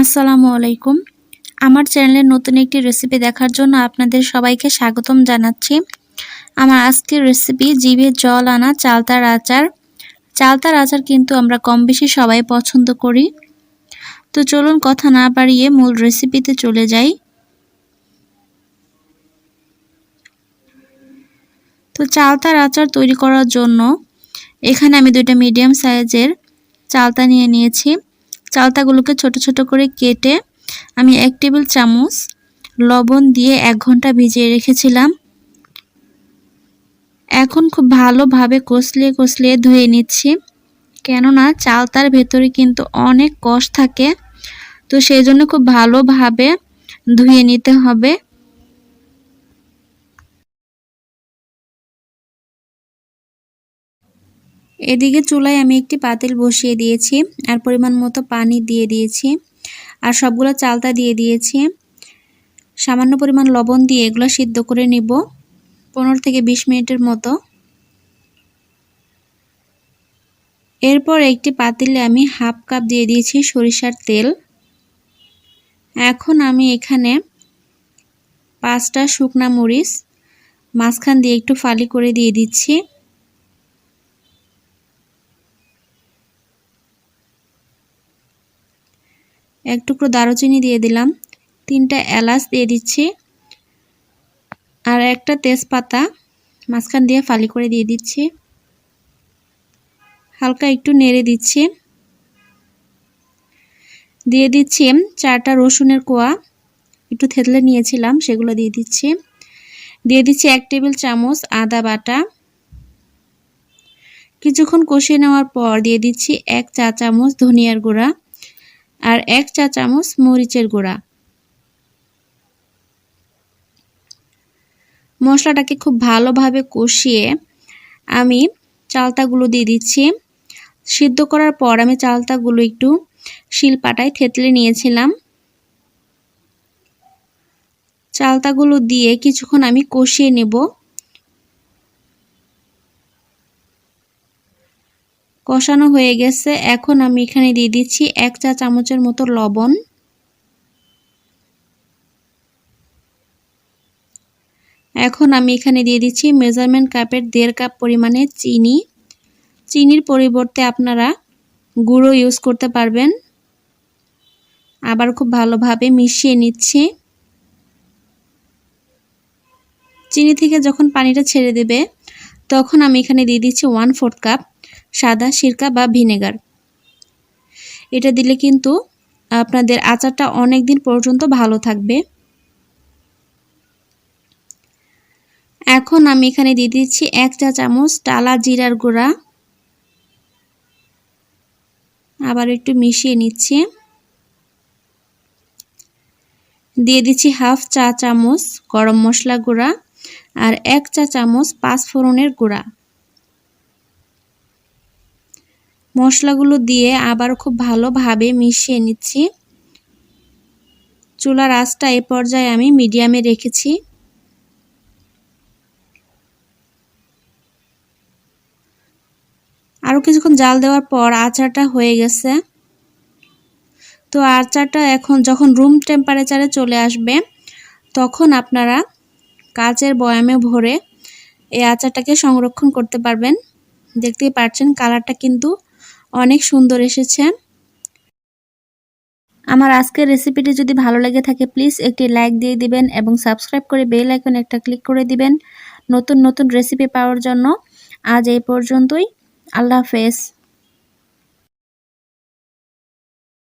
আসসালামু আলাইকুম। আমার চ্যানেলের নতুন একটি রেসিপি দেখার জন্য আপনাদের সবাইকে স্বাগতম জানাচ্ছি। আমার আজকের রেসিপি জিভে জল আনা চালতার আচার। চালতার আচার কিন্তু আমরা কম বেশি সবাই পছন্দ করি। তো চলুন কথা না বাড়িয়ে মূল রেসিপিতে চলে যাই। তো চালতার আচার তৈরি করার জন্য এখানে আমি 2টা মিডিয়াম সাইজের চালতা নিয়ে নিয়েছি। চালতাগুলোকে ছোট ছোট করে কেটে আমি 1 টেবিল চামচ লবণ দিয়ে 1 ঘন্টা ভিজিয়ে রেখেছিলাম। এখন খুব ভালোভাবে কষলিয়ে ধুয়ে নিচ্ছি, কেননা চালতার ভেতরে কিন্তু অনেক কষ থাকে, তো সেই জন্য খুব ভালোভাবে ধুয়ে নিতে হবে। এদিকে চুলায় আমি একটি পাতিল বসিয়ে দিয়েছি আর পরিমাণ মতো পানি দিয়ে দিয়েছি আর সবগুলো চালতা দিয়ে দিয়েছি। সামান্য পরিমাণ লবণ দিয়ে এগুলো সিদ্ধ করে নিব 15 থেকে 20 মিনিটের মতো। এরপর একটি পাতিলে আমি হাফ কাপ দিয়ে দিয়েছি সরিষার তেল। এখন আমি এখানে 5টা শুকনা মরিচ মাঝখান দিয়ে একটু ফালি করে দিয়ে দিচ্ছি। এক টুকরো দারুচিনি দিয়ে দিলাম, 3টা এলাচ দিয়ে দিচ্ছি আর একটা তেজপাতা মাঝখান দিয়ে ফালি করে দিয়ে দিচ্ছি। হালকা একটু নেড়ে দিচ্ছি। দিয়ে দিচ্ছি 4টা রসুনের কোয়া একটু থেতলে নিয়েছিলাম, সেগুলো দিয়ে দিচ্ছি। দিয়ে দিচ্ছি 1 টেবিল চামচ আদা বাটা। কিছুক্ষণ কষিয়ে নেওয়ার পর দিয়ে দিচ্ছি 1 চা চামচ ধনিয়ার গুঁড়া আর 1 চা চামচ মরিচের গুঁড়া। মশলাটাকে খুব ভালোভাবে কষিয়ে আমি চালতাগুলো দিয়ে দিচ্ছি। সিদ্ধ করার পর আমি চালতাগুলো একটু শিলপাটায় থেতলে নিয়েছিলাম। চালতাগুলো দিয়ে কিছুক্ষণ আমি কষিয়ে নেব। কষানো হয়ে গেছে, এখন আমি এখানে দিয়ে দিচ্ছি 1 চা চামচের মতো লবণ। এখন আমি এখানে দিয়ে দিচ্ছি মেজারমেন্ট কাপের 1.5 কাপ পরিমাণে চিনি। চিনির পরিবর্তে আপনারা গুঁড়ো ইউজ করতে পারবেন। আবার খুব ভালোভাবে মিশিয়ে নিচ্ছি। চিনি থেকে যখন পানিটা ছেড়ে দেবে তখন আমি এখানে দিয়ে দিচ্ছি 1/4 কাপ সাদা সিরকা বা ভিনেগার। এটা দিলে কিন্তু আপনাদের আচারটা অনেক দিন পর্যন্ত ভালো থাকবে। এখন আমি এখানে দিয়ে দিচ্ছি 1 চা চামচ টালা জিরার গুঁড়া। আবার একটু মিশিয়ে নিচ্ছি। দিয়ে দিচ্ছি হাফ চা চামচ গরম মশলা গুঁড়া আর 1 চা চামচ পাঁচফোড়নের গুঁড়া। মশলাগুলো দিয়ে আবার খুব ভালোভাবে মিশিয়ে নিচ্ছি। চুলার আঁচটা এই পর্যায়ে আমি মিডিয়ামে রেখেছি। আরও কিছুক্ষণ জাল দেওয়ার পর আচারটা হয়ে গেছে। তো আচারটা এখন যখন রুম টেম্পারেচারে চলে আসবে তখন আপনারা কাচের বয়ামে ভরে এই আচারটাকে সংরক্ষণ করতে পারবেন। দেখতেই পাচ্ছেন কালারটা কিন্তু অনেক সুন্দর এসেছে। আমার আজকের রেসিপিটি যদি ভালো লেগে থাকে প্লিজ একটি লাইক দিয়ে দিবেন এবং সাবস্ক্রাইব করে বেল আইকনে একটা ক্লিক করে দিবেন নতুন নতুন রেসিপি পাওয়ার জন্য। আজ এই পর্যন্তই। আল্লাহ হাফেজ।